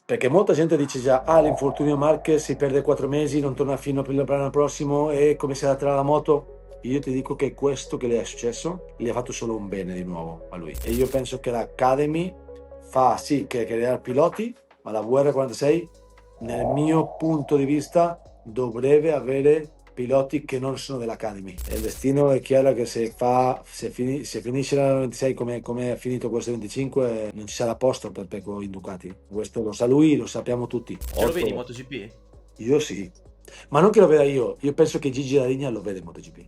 Perché molta gente dice già, ah, l'infortunio Marquez si perde 4 mesi, non torna fino l'anno prossimo e come si adatterà la moto? Io ti dico che questo che le è successo gli ha fatto solo un bene di nuovo a lui. E io penso che l'Academy fa sì che creare piloti, ma la VR46, nel mio punto di vista, dovrebbe avere piloti che non sono dell'Academy. E il destino è chiaro che se finisce la 26 come è finito questo 25, non ci sarà posto per Pecco in Ducati. Questo lo sa lui, lo sappiamo tutti. Ce lo vedi in 8. MotoGP? Io sì. Ma non che lo veda io penso che Gigi Dall'Igna lo vede in MotoGP.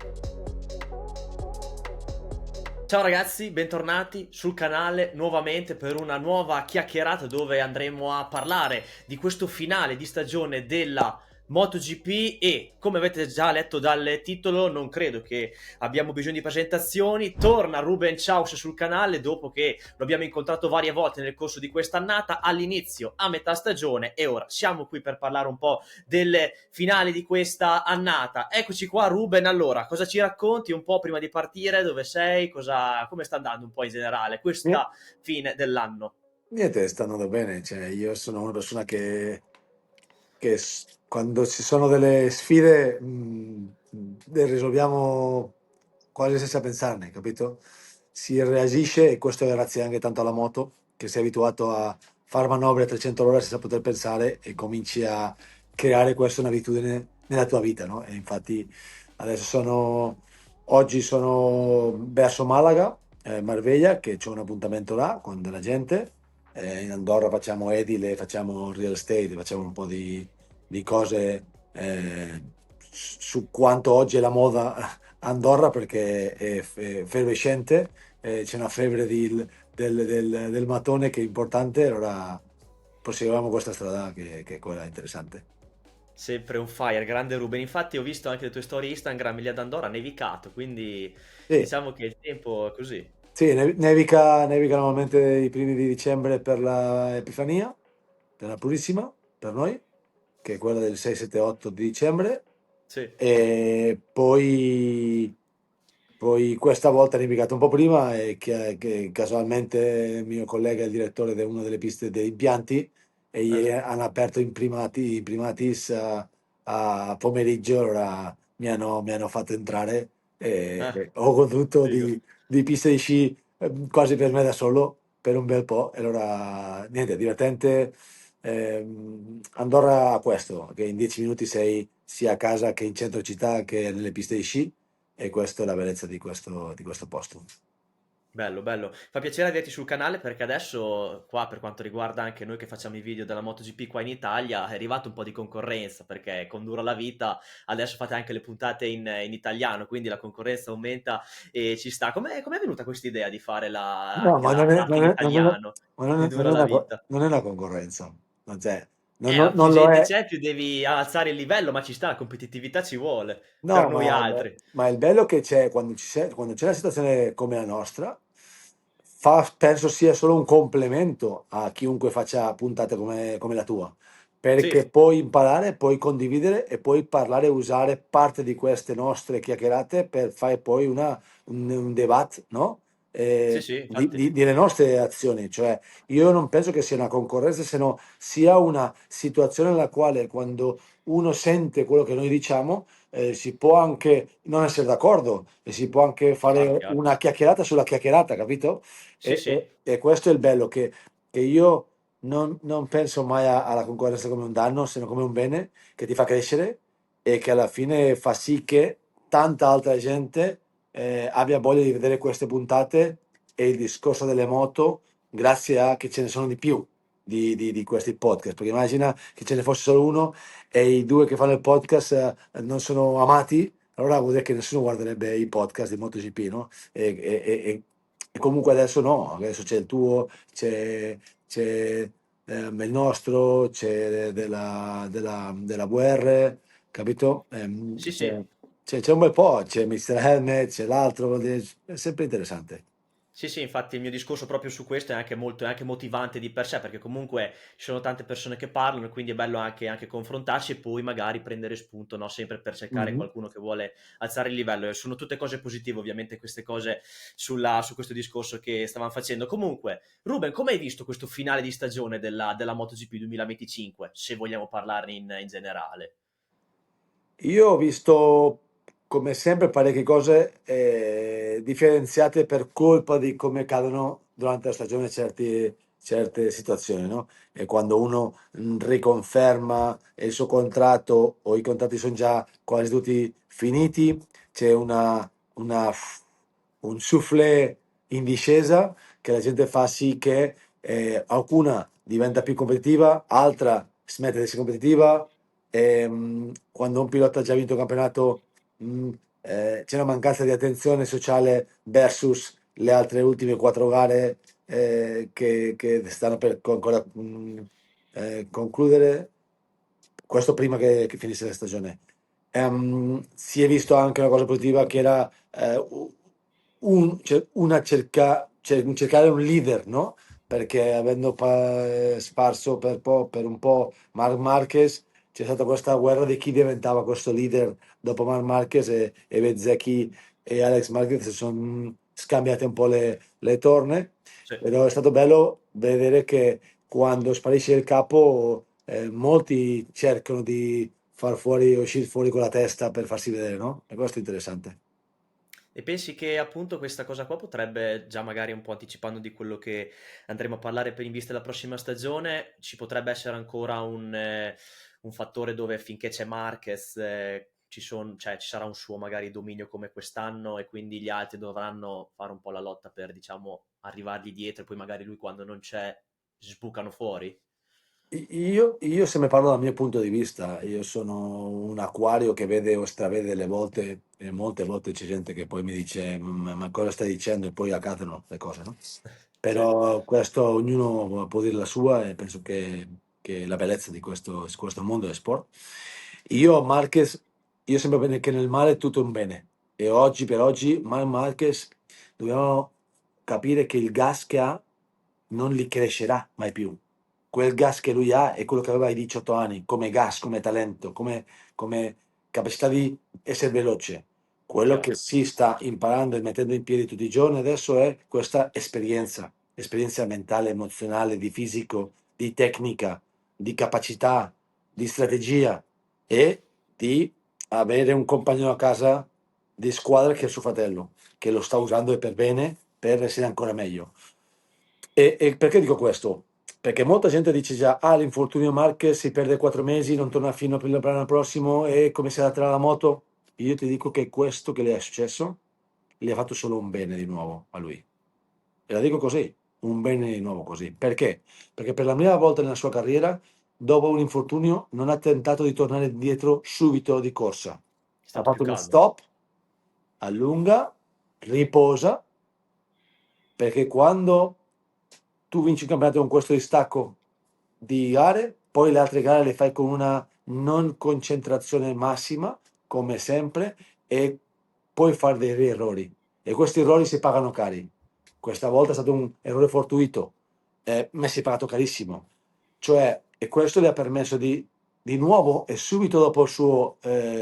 Ciao ragazzi, bentornati sul canale nuovamente per una nuova chiacchierata dove andremo a parlare di questo finale di stagione della MotoGP e come avete già letto dal titolo non credo che abbiamo bisogno di presentazioni. Torna Ruben Chaus sul canale dopo che lo abbiamo incontrato varie volte nel corso di quest'annata, all'inizio, a metà stagione, e ora siamo qui per parlare un po' delle finali di questa annata. Eccoci qua Ruben, allora cosa ci racconti un po' prima di partire, dove sei, come sta andando un po' in generale Niente, questa fine dell'anno? niente, sta andando bene. Cioè, io sono una persona quando ci sono delle sfide le risolviamo quasi senza pensarne, capito? Si reagisce e questo è grazie anche tanto alla moto, che sei abituato a fare manovre a 300 all'ora senza poter pensare e cominci a creare questa un'abitudine nella tua vita, no? E infatti adesso oggi sono verso Malaga, Marbella, che c'è un appuntamento là con della gente. In Andorra facciamo edile, facciamo real estate, facciamo un po' di cose su quanto oggi è la moda a Andorra perché è effervescente, c'è una febbre del matone che è importante, allora proseguiamo questa strada che è quella interessante. Sempre un fire, grande Ruben. Infatti ho visto anche le tue storie Instagram lì ad Andorra, ha nevicato, quindi Sì, diciamo che il tempo è così. sì, nevica normalmente i primi di dicembre per la Epifania, per la Purissima, per noi, che è quella del 6, 7, 8 di dicembre. Sì. E poi questa volta è nevicato un po' prima e che casualmente il mio collega è il direttore di una delle piste degli impianti e ieri hanno aperto in primatis a pomeriggio, allora mi hanno fatto entrare Ah, e ho goduto figo. di piste di sci quasi per me da solo per un bel po'. E allora niente, divertente. Andorra ha questo, che in 10 minuti sei sia a casa che in centro città che nelle piste di sci e questa è la bellezza di questo posto. Bello, bello. Fa piacere averti sul canale perché adesso qua per quanto riguarda anche noi che facciamo i video della MotoGP qua in Italia è arrivato un po' di concorrenza perché con Dura la Vita adesso fate anche le puntate in italiano, quindi la concorrenza aumenta e ci sta. Com'è venuta questa idea di fare No, ma anche l'italiano di non Dura è la Vita? non è una concorrenza, non c'è, non Più lo gente è. c'è, più devi alzare il livello, ma ci sta, la competitività ci vuole per No, noi altri. ma il bello che c'è quando c'è una situazione come la nostra, penso sia solo un complemento a chiunque faccia puntate come la tua, perché Sì, puoi imparare, puoi condividere e puoi parlare e usare parte di queste nostre chiacchierate per fare poi un debate, no? sì, sì, infatti. Delle nostre azioni, cioè io non penso che sia una concorrenza, se no sia una situazione nella quale quando uno sente quello che noi diciamo, si può anche non essere d'accordo e si può anche Chiaro, fare chiaro. una chiacchierata sulla chiacchierata, capito? Sì, E, sì. e- e questo è il bello, che io non penso mai alla concorrenza come un danno, se non come un bene che ti fa crescere e che alla fine fa sì che tanta altra gente abbia voglia di vedere queste puntate e il discorso delle moto, grazie a che ce ne sono di più di questi podcast, perché immagina che ce ne fosse solo uno e i due che fanno il podcast non sono amati, allora vuol dire che nessuno guarderebbe i podcast di MotoGP, no? E comunque adesso no, adesso c'è il tuo, c'è il nostro, c'è della VR, capito? Sì, sì. C'è un bel po', c'è Mr. Helmet, c'è l'altro, è sempre interessante. Sì, sì, infatti il mio discorso proprio su questo è anche molto, è anche motivante di per sé, perché comunque ci sono tante persone che parlano, e quindi è bello anche confrontarsi e poi magari prendere spunto, no? Sempre per cercare Mhm. qualcuno che vuole alzare il livello. E sono tutte cose positive, ovviamente, queste cose su questo discorso che stavamo facendo. Comunque, Ruben, come hai visto questo finale di stagione della MotoGP 2025, se vogliamo parlarne in generale? Io ho visto, come sempre, parecchie cose differenziate per colpa di come cadono durante la stagione certe situazioni, no? E quando uno riconferma il suo contratto o i contratti sono già quasi tutti finiti, c'è una- un soufflé in discesa che la gente fa sì che alcuna diventa più competitiva, altra smette di essere competitiva. Quando un pilota ha già vinto il campionato, mh, c'è una mancanza di attenzione sociale versus le altre ultime quattro gare che stanno per ancora concludere. Questo prima che finisse la stagione. Si è visto anche una cosa positiva che era cercare un leader, no? Perché avendo sparso per un po' Marc Marquez, c'è stata questa guerra di chi diventava questo leader dopo Marc Marquez e Bezzecchi e Alex Marquez si sono scambiate un po' le torne, Sì. però è stato bello vedere che quando sparisce il capo molti cercano di far fuori, uscire fuori con la testa per farsi vedere, no? E questo è interessante. E pensi che appunto questa cosa qua potrebbe, già magari un po' anticipando di quello che andremo a parlare per in vista della prossima stagione, ci potrebbe essere ancora un fattore dove finché c'è Marquez cioè, ci sarà un suo magari dominio come quest'anno e quindi gli altri dovranno fare un po' la lotta per, diciamo, arrivargli dietro e poi magari lui quando non c'è sbucano fuori? Io se ne parlo dal mio punto di vista, io sono un acquario che vede o stravede delle volte, e molte volte c'è gente che poi mi dice ma cosa stai dicendo? E poi accadono le cose, no? Sì, Però questo ognuno può dire la sua e penso che la bellezza di questo mondo è sport. Io Marquez, io sembra bene che nel male tutto è un bene e oggi per oggi Marquez dobbiamo capire che il gas che ha non gli crescerà mai più. Quel gas che lui ha è quello che aveva ai 18 anni, come gas, come talento, come capacità di essere veloce. Quello che chiaro. si sta imparando e mettendo in piedi tutti i giorni adesso è questa esperienza mentale, emozionale, di fisico, di tecnica, di capacità, di strategia e di avere un compagno a casa di squadra che è suo fratello, che lo sta usando e per bene per essere ancora meglio. E perché dico questo? Perché molta gente dice già, ah, l'infortunio Marquez si perde 4 mesi, non torna fino a l'anno prossimo e come si adatterà la moto? Io ti dico che questo che le è successo gli ha fatto solo un bene di nuovo a lui. E la dico così, un bene di nuovo così. Perché? Perché per la prima volta nella sua carriera, dopo un infortunio, non ha tentato di tornare indietro subito di corsa. È Ha stato più fatto uno calmo. stop, allunga, riposa perché quando tu vinci il campionato con questo distacco di gare, poi le altre gare le fai con una non concentrazione massima, come sempre, e puoi fare degli errori. E questi errori si pagano cari. Questa volta è stato un errore fortuito, ma si è pagato carissimo. Cioè, e questo le ha permesso di nuovo e subito dopo il suo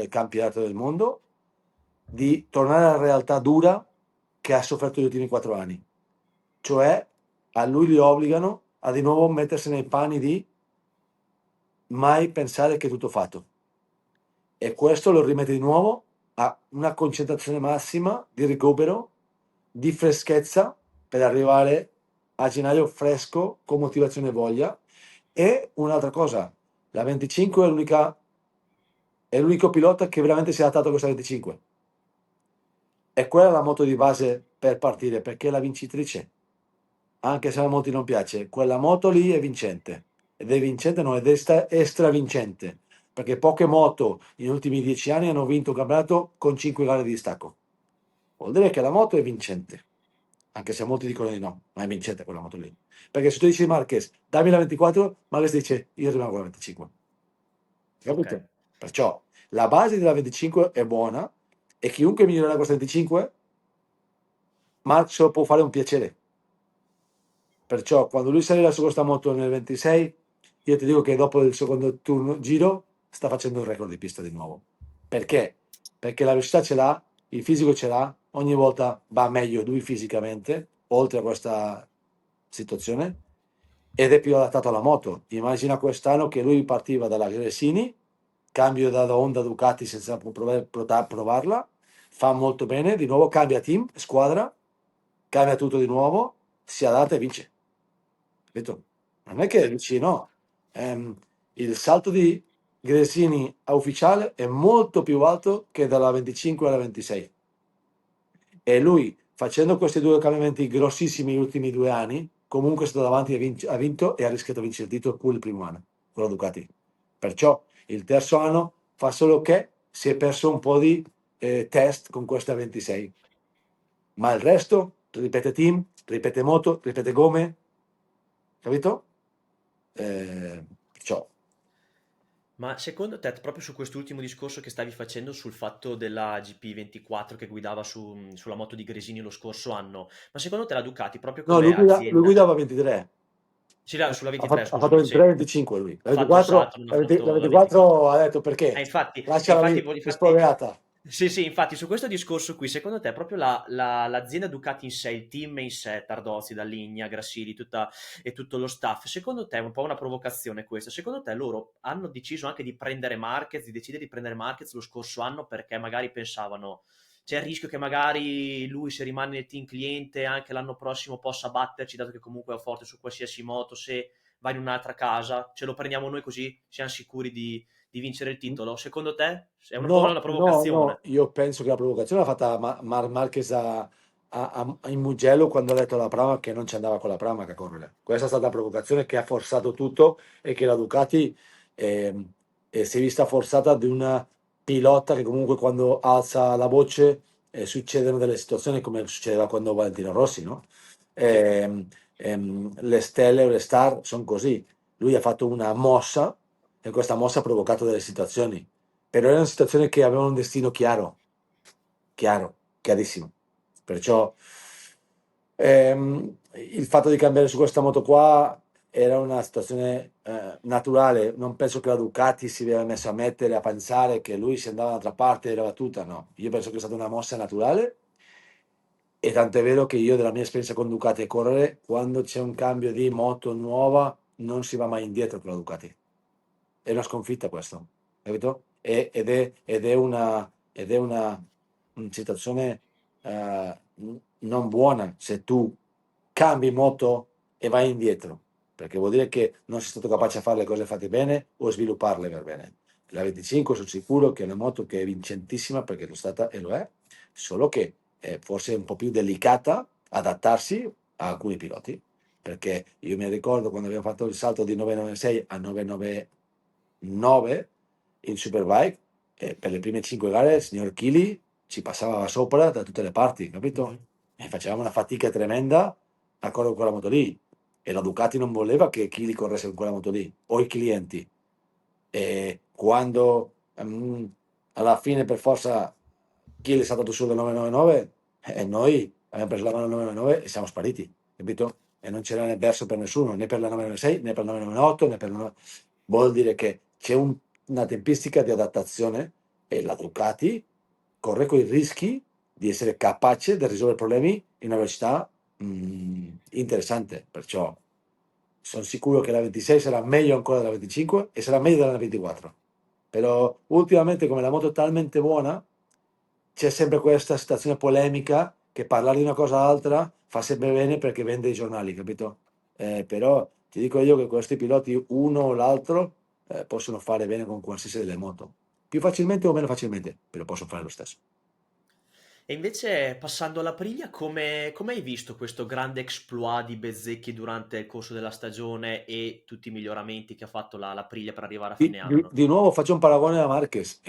campionato del mondo, di tornare alla realtà dura che ha sofferto gli ultimi 4 anni. Cioè, a lui li obbligano a di nuovo mettersi nei panni di mai pensare che è tutto fatto. E questo lo rimette di nuovo a una concentrazione massima di recupero, di freschezza per arrivare a gennaio fresco con motivazione e voglia. E un'altra cosa, la 25 è l'unico pilota che veramente si è adattato a questa 25. E quella è la moto di base per partire, perché è la vincitrice. Anche se a molti non piace, quella moto lì è vincente. Ed è vincente, no, ed è stravincente. Perché poche moto negli ultimi 10 anni hanno vinto un campionato con 5 gare di distacco. Vuol dire che la moto è vincente. Anche se molti dicono di no, ma è vincente quella moto lì. Perché se tu dici Marquez, dammi la 24, Marquez dice io rimango con la 25. Ok. Capito? Perciò la base della 25 è buona e chiunque migliorerà questa 25 Marcio può fare un piacere. Perciò quando lui salirà su questa moto nel 26, io ti dico che dopo il secondo giro sta facendo un record di pista di nuovo. Perché? Perché la velocità ce l'ha, il fisico ce l'ha, ogni volta va meglio lui fisicamente, oltre a questa situazione, ed è più adattato alla moto. Immagina quest'anno che lui partiva dalla Gresini, cambio da Honda Ducati senza provarla, fa molto bene, di nuovo cambia team, squadra, cambia tutto di nuovo, si adatta e vince. Capito? Non è che Sì. dici no. Ehm, il salto di Gresini a ufficiale è molto più alto che dalla 25 alla 26. E lui, facendo questi due cambiamenti grossissimi negli ultimi 2 anni, comunque è stato davanti e ha vinto e ha rischiato di vincere il titolo pure il primo anno con la Ducati. Perciò il terzo anno fa solo che si è perso un po' di test con questa 26. Ma il resto, ripete team, ripete moto, ripete gomme, capito? Perciò. Ma secondo te, proprio su quest'ultimo discorso che stavi facendo sul fatto della GP24 che guidava sulla moto di Gresini lo scorso anno, ma secondo te la Ducati, proprio No, come lui azienda, guidava 23. sì, sulla Ha 23, fatto, ha fatto scusami, sì, 23-25 lui. La ha fatto il 24, salto, non ha la fatto la 24 24. ha detto perché? Infatti, Lasciala lì, infatti, rispogliata. sì, sì, infatti, su questo discorso qui, secondo te, proprio l'azienda Ducati in sé, il team in sé, Tardozzi, Dalligna, Grassini, e tutto lo staff, secondo te è un po' una provocazione questa? Secondo te loro hanno deciso anche di prendere Marquez, di decidere di prendere Marquez lo scorso anno perché magari pensavano c'è il rischio che magari lui, se rimane nel team cliente, anche l'anno prossimo possa batterci, dato che comunque è forte su qualsiasi moto, se va in un'altra casa, ce lo prendiamo noi così siamo sicuri di vincere il titolo. Secondo te è un po' No, una no, no, provocazione? io penso che la provocazione l'ha fatta Marquez in Mugello quando ha detto alla Prama che non ci andava con la Prama a correre. Questa è stata la provocazione che ha forzato tutto e che la Ducati si è vista forzata di una pilota che comunque quando alza la voce succedono delle situazioni come succedeva quando Valentino Rossi, no? Sì. Le stelle o le star sono così. Lui ha fatto una mossa e questa mossa ha provocato delle situazioni, però era una situazione che aveva un destino chiaro, chiaro, chiarissimo. Perciò il fatto di cambiare su questa moto qua era una situazione naturale. Non penso che la Ducati si sia messa a mettere a pensare che lui se andava dall'altra parte era battuta, no. Io penso che è stata una mossa naturale e tanto è vero che io della mia esperienza con Ducati a correre, quando c'è un cambio di moto nuova non si va mai indietro con la Ducati. È una sconfitta questo, capito? Ed è una situazione non buona se tu cambi moto e vai indietro, perché vuol dire che non sei stato capace di fare le cose fatte bene o svilupparle per bene. La 25 sono sicuro che è una moto che è vincentissima perché lo è stata e lo è, solo che è forse un po' più delicata adattarsi a alcuni piloti, perché io mi ricordo quando abbiamo fatto il salto di 996 a 999 in Superbike, per le prime 5 gare il signor Chili ci passava sopra da tutte le parti, capito? E facevamo una fatica tremenda a correre con quella moto lì. E la Ducati non voleva che Chili corresse con quella moto lì, o i clienti. E quando alla fine per forza Chili è saltato su del 999, e noi abbiamo preso la 999 e siamo spariti, capito? E non c'era né verso per nessuno, né per la 996, né per la 998, né per la... Vuol dire che c'è una tempistica di adattazione e la Ducati corre con i rischi di essere capace di risolvere problemi in una velocità interessante. Perciò sono sicuro che la 26 sarà meglio ancora della 25 e sarà meglio della 24. Però ultimamente, come la moto è talmente buona, c'è sempre questa situazione polemica che parlare di una cosa altra fa sempre bene perché vende i giornali, capito? Però ti dico io che questi piloti, uno o l'altro, possono fare bene con qualsiasi delle moto. Più facilmente o meno facilmente, però possono fare lo stesso. E invece, passando all'Aprilia, come hai visto questo grande exploit di Bezzecchi durante il corso della stagione e tutti i miglioramenti che ha fatto l'Aprilia per arrivare a Di, fine di- anno? di nuovo faccio un paragone a Marquez.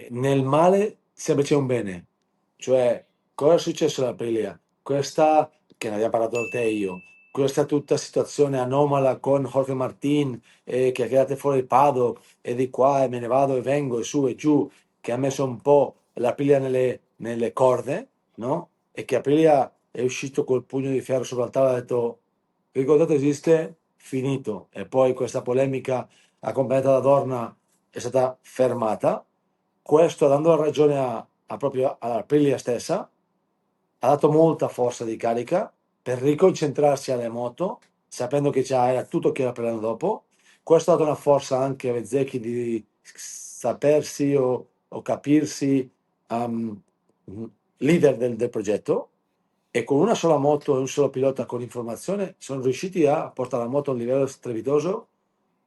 Nel male sempre c'è un bene. Cioè, cosa è successo all'Aprilia? Questa, che ne abbiamo parlato te e io, questa tutta situazione anomala con Jorge Martin che ha creato fuori il paddock e di qua e me ne vado e vengo e su e giù, che ha messo un po' l'Aprilia nelle corde, no? e che Aprilia è uscito col pugno di ferro sopra il tavolo e ha detto il contratto esiste, finito. E poi questa polemica accompagnata da Dorna è stata fermata. Questo dando ragione proprio all'Aprilia stessa, ha dato molta forza di carica per riconcentrarsi alle moto, sapendo che già era tutto chiaro per l'anno dopo. Questo ha dato una forza anche a Bezzecchi di sapersi o capirsi um, leader del progetto, e con una sola moto e un solo pilota con informazione sono riusciti a portare la moto a un livello strepitoso,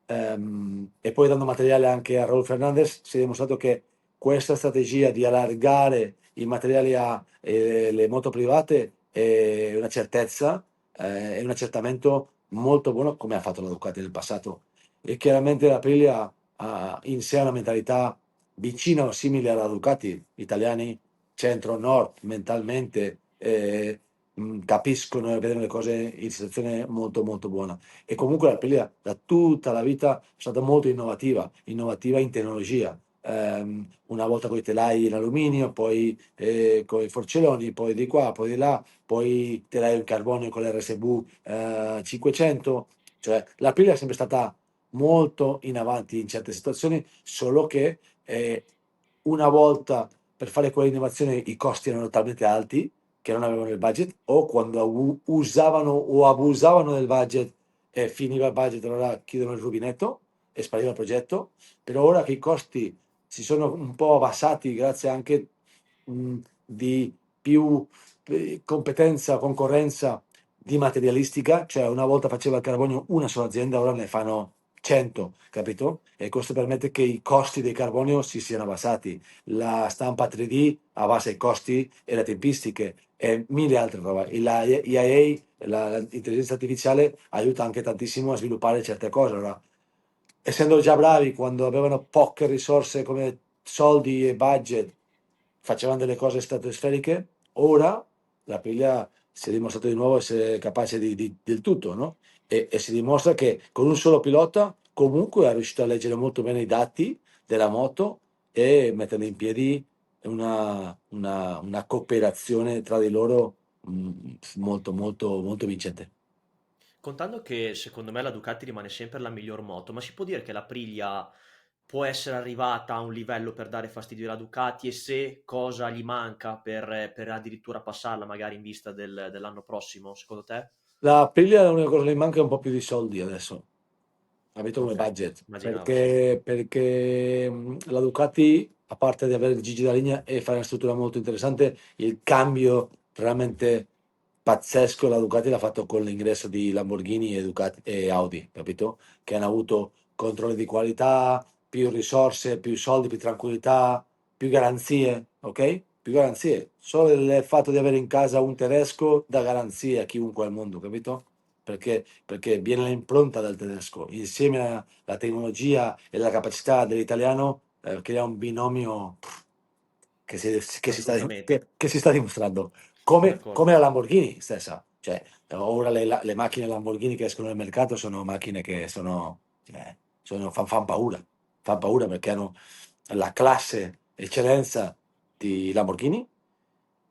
e poi dando materiale anche a Raul Fernandez si è dimostrato che questa strategia di allargare i materiali alle moto private è una certezza, è un accertamento molto buono come ha fatto la Ducati nel passato, e chiaramente l'Aprilia ha in sé una mentalità vicina o simile alla Ducati, italiani centro-nord mentalmente, capiscono e vedono le cose in situazione molto molto buona. E comunque la Aprilia da tutta la vita è stata molto innovativa, innovativa in tecnologia. Una volta con i telai in alluminio, poi con i forcelloni, poi di qua, poi di là, poi telaio in carbonio con l'RSV 500. Cioè l'Aprilia è sempre stata molto in avanti in certe situazioni, solo che una volta per fare quell'innovazione i costi erano talmente alti che non avevano il budget, o quando usavano o abusavano del budget e finiva il budget, allora chiudono il rubinetto e spariva il progetto. Per ora che i costi si sono un po' abbassati grazie anche di più competenza, concorrenza di materialistica, cioè una volta faceva il carbonio una sola azienda, ora ne fanno 100, capito? E questo permette che i costi del carbonio si siano abbassati. La stampa 3D abbassa i costi e le tempistiche e mille altre robe. La IA, l'intelligenza artificiale, aiuta anche tantissimo a sviluppare certe cose. Allora, essendo già bravi quando avevano poche risorse come soldi e budget, facevano delle cose stratosferiche, ora la piglia si è dimostrato di nuovo essere capace del tutto, no? E si dimostra che con un solo pilota comunque è riuscito a leggere molto bene i dati della moto e mettere in piedi una cooperazione tra di loro, molto molto molto vincente. Contando che secondo me la Ducati rimane sempre la miglior moto, ma si può dire che la Aprilia può essere arrivata a un livello per dare fastidio alla Ducati, e se cosa gli manca per addirittura passarla magari in vista dell'anno prossimo, secondo te? La Aprilia l'unica cosa che le manca è un po' più di soldi adesso, capito, come Ok, budget, immaginavo, sì. perché la Ducati, a parte di avere Gigi da linea e fare una struttura molto interessante, il cambio veramente pazzesco la Ducati l'ha fatto con l'ingresso di Lamborghini e Audi, capito? Che hanno avuto controlli di qualità, più risorse, più soldi, più tranquillità, più garanzie, ok? Più garanzie. Solo il fatto di avere in casa un tedesco dà garanzie a chiunque al mondo, capito? Perché viene l'impronta del tedesco, insieme alla tecnologia e alla capacità dell'italiano, crea un binomio Assolutamente, che si sta dimostrando. Come d'accordo. la Lamborghini stessa. Cioè, ora le macchine Lamborghini che escono nel mercato sono macchine che fan paura. Fan paura perché hanno la classe, eccellenza di Lamborghini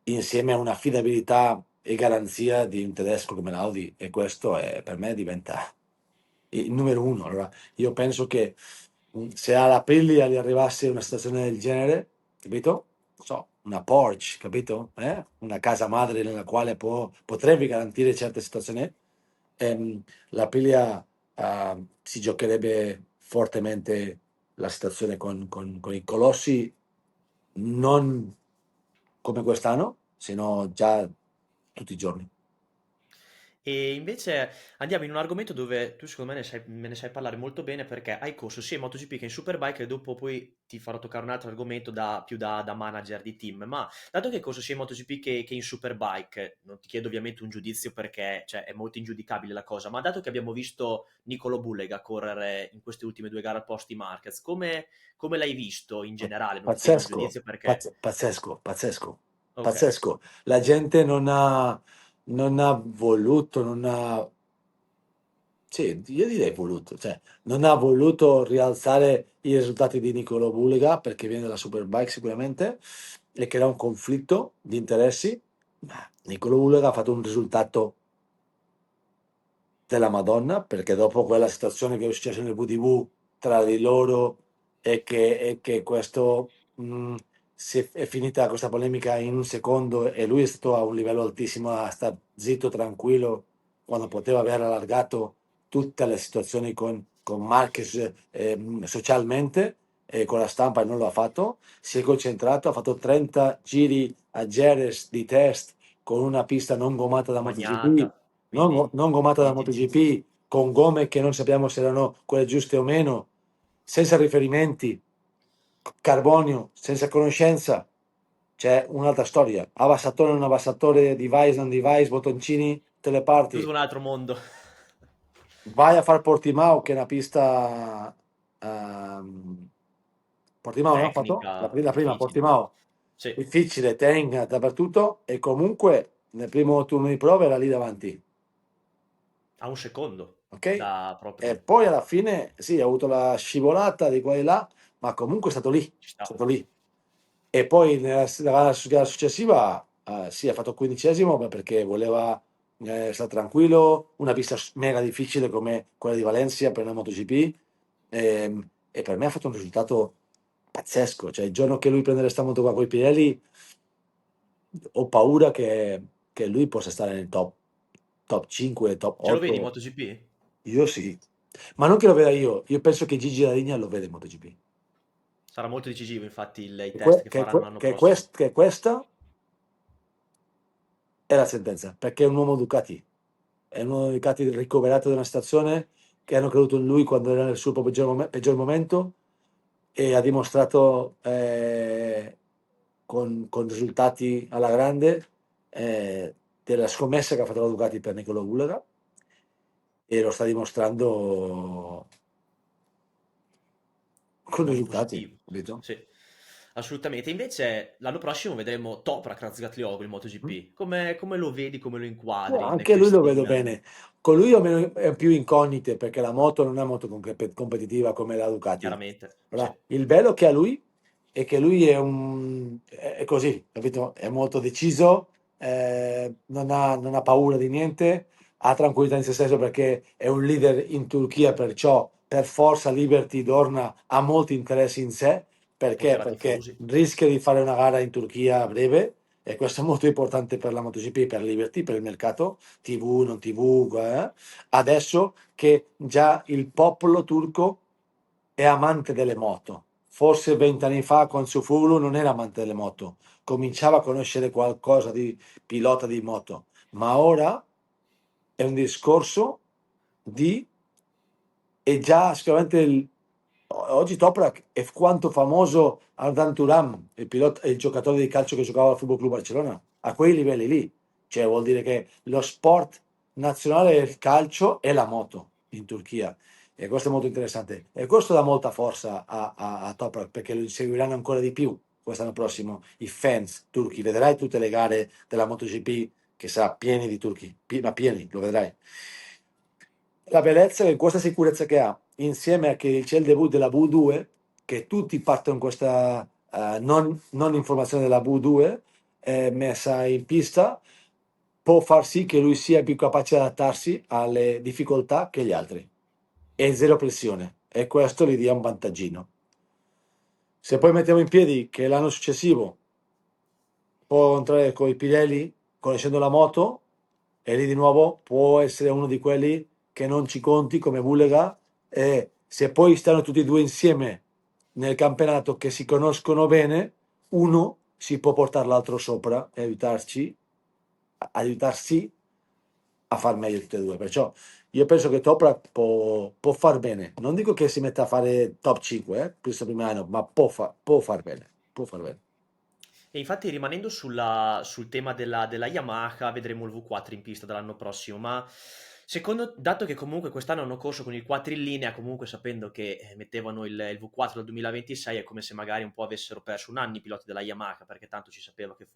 insieme a un'affidabilità e garanzia di un tedesco come l'Audi, e questo per me diventa il numero uno. Allora, io penso che se alla Aprilia gli arrivasse una situazione del genere, capito? Non so, una Porsche, capito? Una casa madre nella quale potrebbe garantire certe situazioni, l'Aprilia si giocherebbe fortemente la situazione con i colossi, non come quest'anno, sino già tutti i giorni. E invece andiamo in un argomento dove tu secondo me ne sai parlare molto bene, perché hai corso sia in MotoGP che in Superbike, e dopo poi ti farò toccare un altro argomento più da manager di team. Ma dato che hai corso sia in MotoGP che in Superbike, non ti chiedo ovviamente un giudizio perché cioè, è molto ingiudicabile la cosa, ma dato che abbiamo visto Nicolo Bullega correre in queste ultime due gare al post di Marquez, come l'hai visto in generale? Non ti chiedo un Pazzesco, giudizio perché... pazzesco, pazzesco, Ok. pazzesco. La gente non ha voluto, non ha, sì, io direi voluto, cioè non ha voluto rialzare i risultati di Nicolo Bulega perché viene dalla Superbike sicuramente e crea un conflitto di interessi, Nicolo Uller ha fatto un risultato della Madonna, perché dopo quella situazione che è successa nel VDV tra di loro e che questo è finita questa polemica in un secondo e lui è stato a un livello altissimo a star zitto, tranquillo, quando poteva aver allargato tutte le situazioni con Marquez socialmente e con la stampa e non lo ha fatto, si è concentrato, ha fatto 30 giri a Jerez di test con una pista non gommata da MotoGP, Bagnata, quindi non gommata da niente di... MotoGP, con gomme che non sappiamo se erano quelle giuste o meno, senza riferimenti, carbonio, senza conoscenza, c'è un'altra storia. Abbassatore, non abbassatore, device, non device, bottoncini, tutte le tutto parti. un altro mondo. Vai a far Portimao, che è una pista... ehm, Portimao non ha fatto? Tecnica, La prima, difficile. Portimao. Sì, Difficile, tenga dappertutto e comunque nel primo turno di prova era lì davanti. a un secondo Ok? da E proprio... poi alla fine, sì, ha avuto la scivolata di qua e là, ma comunque è Ci sta. stato lì. E poi nella gara successiva, sì, ha fatto quindicesimo, ma perché voleva stare tranquillo, una pista mega difficile come quella di Valencia per una MotoGP, e per me ha fatto un risultato pazzesco. Cioè, il giorno che lui prende sta moto qua con i Pirelli, ho paura che lui possa stare nel top 5, top Ce lo vedi in 8. MotoGP? Io sì, ma non che lo veda io penso che Gigi Dall'Igna lo vede in MotoGP. Sarà molto decisivo, infatti, i Che, test que- che che faranno que- l'anno che prossimo. quest- che questa è la sentenza, perché è un uomo Ducati, è un uomo Ducati ricoverato da una situazione che hanno creduto in lui quando era nel suo peggior momento e ha dimostrato con risultati alla grande della scommessa che ha fatto la Ducati per Nicolo Ullera e lo sta dimostrando con In modo risultati, positivo. capito? Sì, assolutamente. Invece l'anno prossimo vedremo Toprak Razgatlioglu in Mm? MotoGP. Come lo vedi, come lo No, inquadri in anche lui lo vedo questi... bene. Con lui ho più incognite perché la moto non è molto competitiva come la Ducati. chiaramente, sì. Allora, il bello che ha lui è che lui è così, capito? È molto deciso, non ha paura di niente, ha tranquillità in se stesso perché è un leader in Turchia, perciò per forza Liberty Dorna ha molti interessi in sé. Perché? Porterà Perché tifosi. rischia di fare una gara in Turchia a breve e questo è molto importante per la MotoGP, per Liberty, per il mercato, TV, non TV. Adesso che già il popolo turco è amante delle moto. Forse 20 anni fa con Sufulu non era amante delle moto, cominciava a conoscere qualcosa di pilota di moto, ma ora è un discorso di e già sicuramente oggi Toprak è quanto famoso Ardan Turam, il giocatore di calcio che giocava al Football Club Barcellona, a quei livelli lì. Cioè vuol dire che lo sport nazionale è il calcio e la moto in Turchia. E questo è molto interessante. E questo dà molta forza a Toprak perché lo seguiranno ancora di più quest'anno prossimo i fans turchi. Vedrai tutte le gare della MotoGP che sarà pieni di turchi, ma pieni, lo vedrai. La bellezza è questa sicurezza che ha, insieme a che c'è il debutto della V2, che tutti partono con questa non informazione della V2 messa in pista, può far sì che lui sia più capace di adattarsi alle difficoltà che gli altri. E zero pressione. E questo gli dia un vantaggino. Se poi mettiamo in piedi che l'anno successivo può entrare con i Pirelli conoscendo la moto e lì di nuovo può essere uno di quelli che non ci conti come Bullega e se poi stanno tutti e due insieme nel campionato che si conoscono bene, uno si può portare l'altro sopra e aiutarsi a far meglio tutti e due. Perciò io penso che Toprak può far bene. Non dico che si metta a fare top 5, questo primo anno, ma può far bene. Può far bene. E infatti rimanendo sul tema della Yamaha, vedremo il V4 in pista dall'anno prossimo, ma dato che comunque quest'anno hanno corso con il 4 in linea, comunque sapendo che mettevano il V4 dal 2026, è come se magari un po' avessero perso un anno i piloti della Yamaha, perché tanto ci sapeva che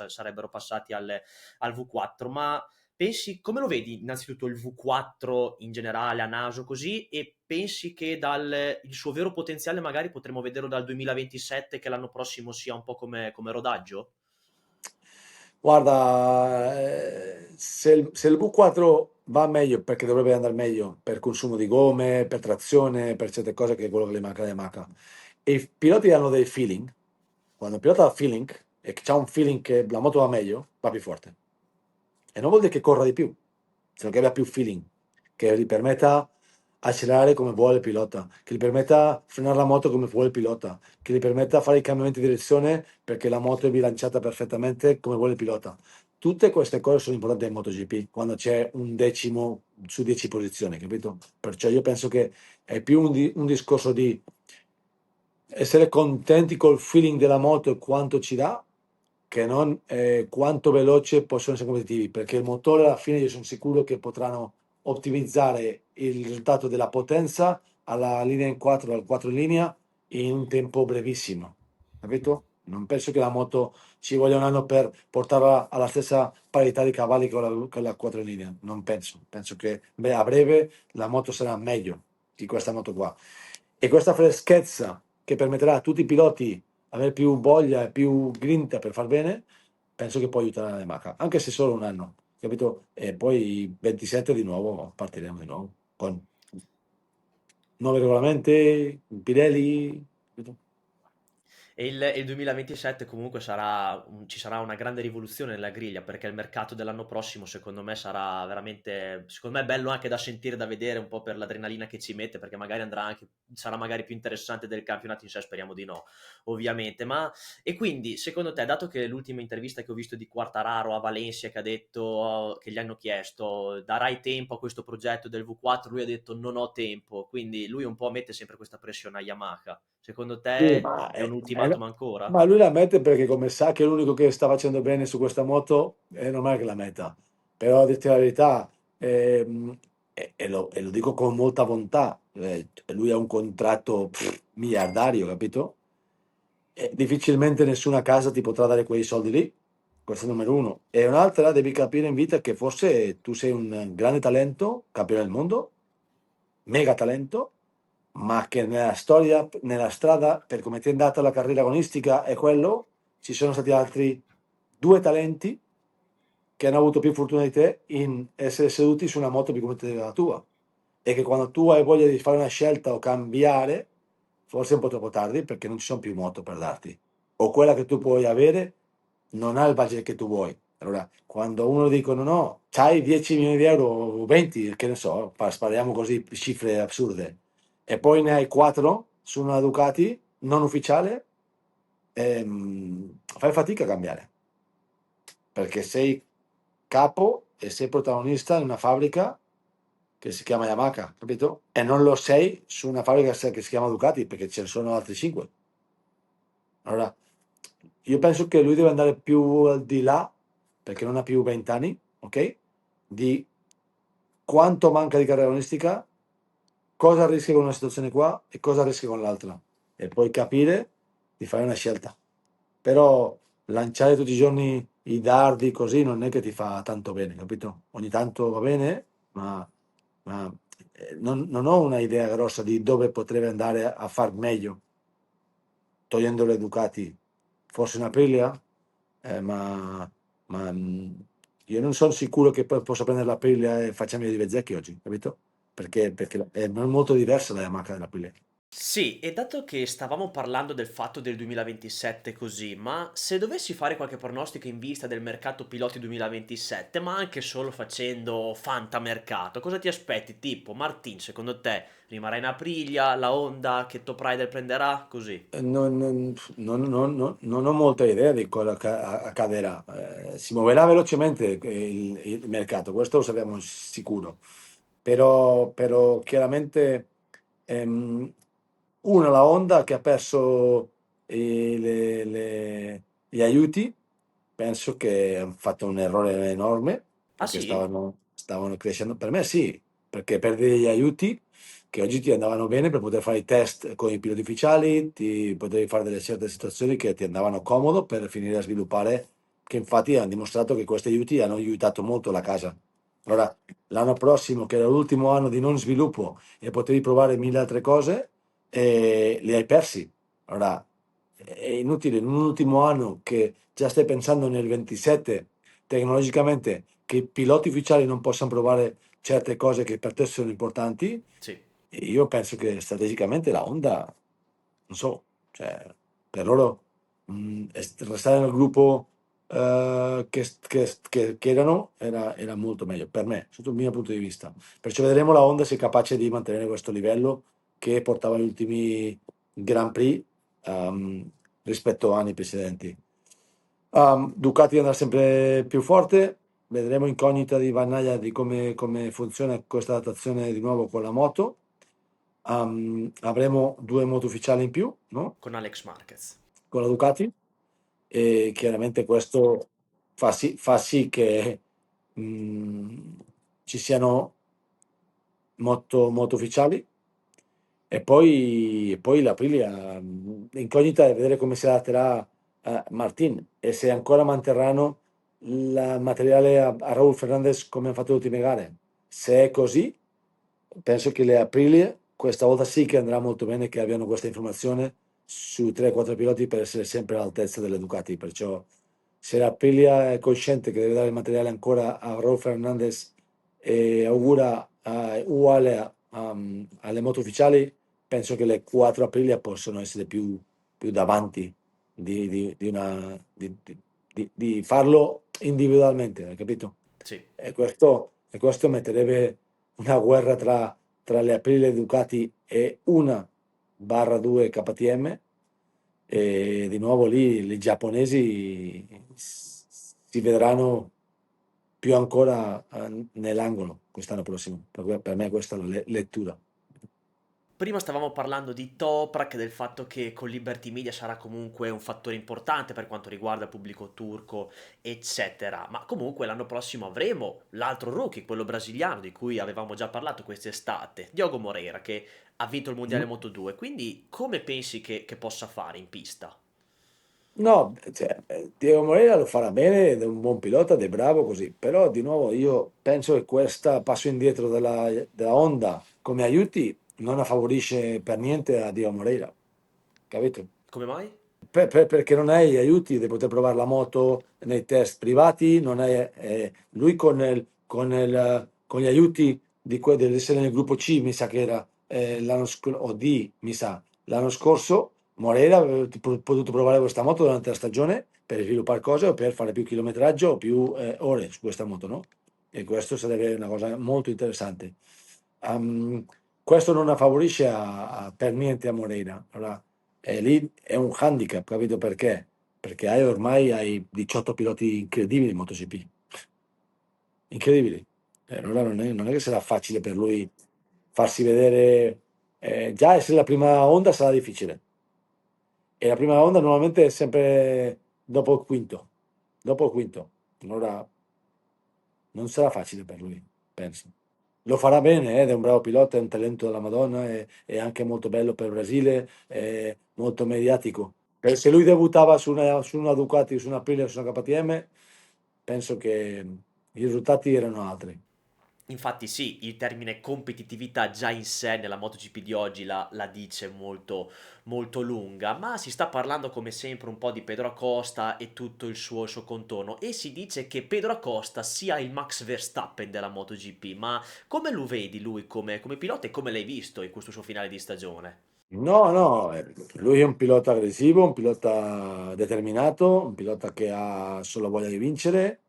sarebbero passati al V4, ma pensi, come lo vedi innanzitutto il V4 in generale a naso così e pensi che il suo vero potenziale magari potremo vederlo dal 2027 che l'anno prossimo sia un po' come rodaggio? Guarda, se il V4 va meglio, perché dovrebbe andare meglio per consumo di gomme, per trazione, per certe cose che è quello che le manca alle Yamaha. E i piloti hanno dei feeling. Quando il pilota ha feeling e che ha un feeling che la moto va meglio, va più forte. E non vuol dire che corra di più, sino che abbia più feeling, che gli permetta accelerare come vuole il pilota, che gli permetta frenare la moto come vuole il pilota, che gli permetta fare i cambiamenti di direzione perché la moto è bilanciata perfettamente come vuole il pilota. Tutte queste cose sono importanti in MotoGP, quando c'è un decimo su 10 posizioni, capito? Perciò io penso che è più un discorso di essere contenti col feeling della moto e quanto ci dà, che non quanto veloce possono essere competitivi, perché il motore alla fine io sono sicuro che potranno ottimizzare il risultato della potenza alla linea in 4, al 4 in linea in un tempo brevissimo, capito? Non penso che la moto ci voglia un anno per portarla alla stessa parità di cavalli con la 4 in linea, non penso. Penso che beh, a breve la moto sarà meglio di questa moto qua. E questa freschezza che permetterà a tutti i piloti avere più voglia e più grinta per far bene, penso che può aiutare la Yamaha, anche se solo un anno, capito? E poi 27 di nuovo partiremo di nuovo con nuovi regolamenti, Pirelli, capito? E il 2027 comunque ci sarà una grande rivoluzione nella griglia perché il mercato dell'anno prossimo secondo me sarà veramente, secondo me bello anche da sentire, da vedere un po' per l'adrenalina che ci mette perché magari sarà magari più interessante del campionato in sé, speriamo di no, ovviamente. E quindi secondo te, dato che l'ultima intervista che ho visto di Quartararo a Valencia che ha detto, che gli hanno chiesto darai tempo a questo progetto del V4, lui ha detto non ho tempo, quindi lui un po' mette sempre questa pressione a Yamaha. Secondo Sì, te è un ultimatum ancora? ma lui la mette perché come sa che è l'unico che sta facendo bene su questa moto, è normale che la metta. Però a dirti la verità, e lo dico con molta bontà, lui ha un contratto miliardario, capito? E difficilmente nessuna casa ti potrà dare quei soldi lì, questo è il numero uno. E un'altra, devi capire in vita che forse tu sei un grande talento, campione del mondo, mega talento, ma che nella storia, nella strada, per come ti è andata la carriera agonistica è quello, ci sono stati altri due talenti che hanno avuto più fortuna di te in essere seduti su una moto più competitiva della tua. E che quando tu hai voglia di fare una scelta o cambiare, forse è un po' troppo tardi perché non ci sono più moto per darti. O quella che tu puoi avere non ha il budget che tu vuoi. Allora, quando uno dicono no, c'hai 10 milioni di euro o 20, che ne so, spariamo così cifre assurde, e poi ne hai 4 su una Ducati non ufficiale, fai fatica a cambiare, perché sei capo e sei protagonista in una fabbrica che si chiama Yamaha, capito? E non lo sei su una fabbrica che si chiama Ducati, perché ce ne sono altri 5. Allora, io penso che lui deve andare più al di là, perché non ha più 20 anni, ok? Di quanto manca di carriera agonistica, cosa rischia con una situazione qua e cosa rischia con l'altra. E poi capire di fare una scelta. Però lanciare tutti i giorni i dardi così non è che ti fa tanto bene, capito? Ogni tanto va bene, ma non ho una idea grossa di dove potrebbe andare a far meglio, togliendo le Ducati. Forse una Aprilia? Ma io non sono sicuro che poi possa prendere la Aprilia e faccia meglio di Bezzecchi oggi, capito? Perché è molto diversa la Yamaha dell'Aprilia. Sì, e dato che stavamo parlando del fatto del 2027 così, ma se dovessi fare qualche pronostico in vista del mercato piloti 2027, ma anche solo facendo fantamercato, cosa ti aspetti? Tipo, Martin, secondo te rimarrà in Aprilia, la Honda, che Top Rider prenderà? Così. Non ho molta idea di cosa accadrà. Si muoverà velocemente il mercato, questo lo sappiamo sicuro. Però chiaramente una, la Honda che ha perso gli aiuti, penso che hanno fatto un errore enorme Ah perché sì? stavano crescendo. Per me sì, perché perdere gli aiuti che oggi ti andavano bene per poter fare i test con i piloti ufficiali, ti potevi fare delle certe situazioni che ti andavano comodo per finire a sviluppare, che infatti hanno dimostrato che questi aiuti hanno aiutato molto la casa. Allora, l'anno prossimo, che era l'ultimo anno di non sviluppo e potevi provare mille altre cose, li hai persi. Allora, è inutile in un ultimo anno che già stai pensando nel 27 tecnologicamente che i piloti ufficiali non possano provare certe cose che per te sono importanti. Sì. E io penso che strategicamente la Honda, non so, cioè, per loro restare nel gruppo che erano era molto meglio per me, sotto il mio punto di vista. Perciò vedremo la Honda se è capace di mantenere questo livello che portava gli ultimi Grand Prix rispetto a anni precedenti. Ducati andrà sempre più forte, vedremo incognita di Vannaglia di come funziona questa adattazione di nuovo con la moto. Avremo due moto ufficiali in più, no? Con Alex Marquez. Con la Ducati e chiaramente questo fa sì che mh, ci siano moto ufficiali e poi l'Aprilia, l'incognita è vedere come si adatterà Martin e se ancora manterranno il materiale a Raúl Fernandez come hanno fatto le ultime gare. Se è così, penso che le Aprilie questa volta sì che andrà molto bene che abbiano questa informazione su 3-4 piloti per essere sempre all'altezza delle Ducati. Perciò se l'Aprilia è cosciente che deve dare il materiale ancora a Raúl Fernandez e augura uguale alle moto ufficiali, penso che le 4 Aprilia possono essere più davanti di farlo individualmente, hai capito? Sì. E questo metterebbe una guerra tra le Aprilia Ducati e una barra 2 KTM e di nuovo lì i giapponesi si vedranno più ancora nell'angolo quest'anno prossimo. Per me questa è la lettura. Prima stavamo parlando di Toprak, del fatto che con Liberty Media sarà comunque un fattore importante per quanto riguarda il pubblico turco, eccetera. Ma comunque l'anno prossimo avremo l'altro rookie, quello brasiliano di cui avevamo già parlato quest'estate, Diogo Moreira, che ha vinto il Mondiale Mm. Moto2. Quindi come pensi che possa fare in pista? No, cioè, Diego Moreira lo farà bene ed è un buon pilota ed è bravo così, però di nuovo io penso che questo passo indietro della Honda come aiuti non favorisce per niente a Diego Moreira, capito? Come mai? Perché non hai aiuti di poter provare la moto nei test privati, non hai, lui con gli aiuti dell'essere nel gruppo C, mi sa che era l'anno scorso, o D, mi sa, l'anno scorso, Moreira aveva potuto provare questa moto durante la stagione per sviluppare cose o per fare più chilometraggio o più ore su questa moto, no? E questo sarebbe una cosa molto interessante. Ehm, Questo non favorisce per niente a Moreira. Allora, e lì è un handicap, capito perché? Perché ormai hai 18 piloti incredibili in MotoGP, incredibili. Allora non è che sarà facile per lui farsi vedere, già essere la prima Honda sarà difficile. E la prima Honda normalmente è sempre dopo il quinto, dopo il quinto. Allora non sarà facile per lui, penso. Lo farà bene, ed è un bravo pilota, è un talento della Madonna, è anche molto bello per il Brasile, è molto mediatico. Se lui debuttava su una Ducati, su una Aprilia, su una KTM, penso che i risultati erano altri. Infatti sì, il termine competitività già in sé nella MotoGP di oggi la dice molto, molto lunga, ma si sta parlando come sempre un po' di Pedro Acosta e tutto il suo contorno e si dice che Pedro Acosta sia il Max Verstappen della MotoGP, ma come lo vedi lui come pilota e come l'hai visto in questo suo finale di stagione? No, no, lui è un pilota aggressivo, un pilota determinato, un pilota che ha solo voglia di vincere,